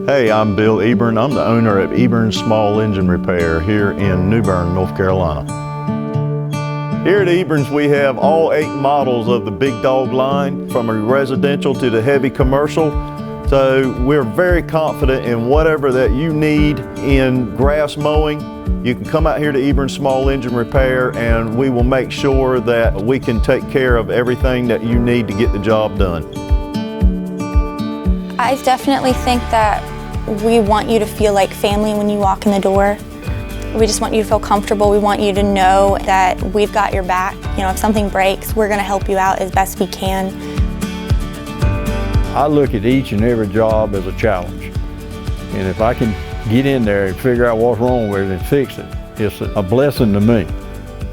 Hey, I'm Bill Ebron. I'm the owner of Ebron Small Engine Repair here in New Bern, North Carolina. Here at Ebron's, we have all 8 models of the BigDog line, from a residential to the heavy commercial. So we're very confident in whatever that you need in grass mowing. You can come out here to Ebron Small Engine Repair and we will make sure that we can take care of everything that you need to get the job done. I definitely think that we want you to feel like family when you walk in the door. We just want you to feel comfortable. We want you to know that we've got your back. You know, if something breaks, we're going to help you out as best we can. I look at each and every job as a challenge. And if I can get in there and figure out what's wrong with it and fix it, it's a blessing to me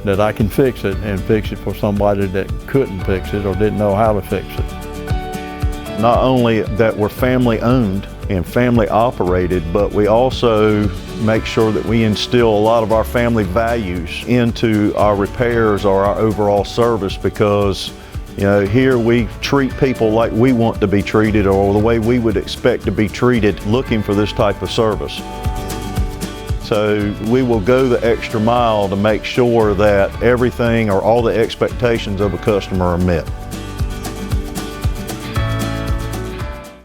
that I can fix it and fix it for somebody that couldn't fix it or didn't know how to fix it. Not only that we're family owned and family operated, but we also make sure that we instill a lot of our family values into our repairs or our overall service, because you know, here we treat people like we want to be treated or the way we would expect to be treated looking for this type of service. So we will go the extra mile to make sure that everything or all the expectations of a customer are met.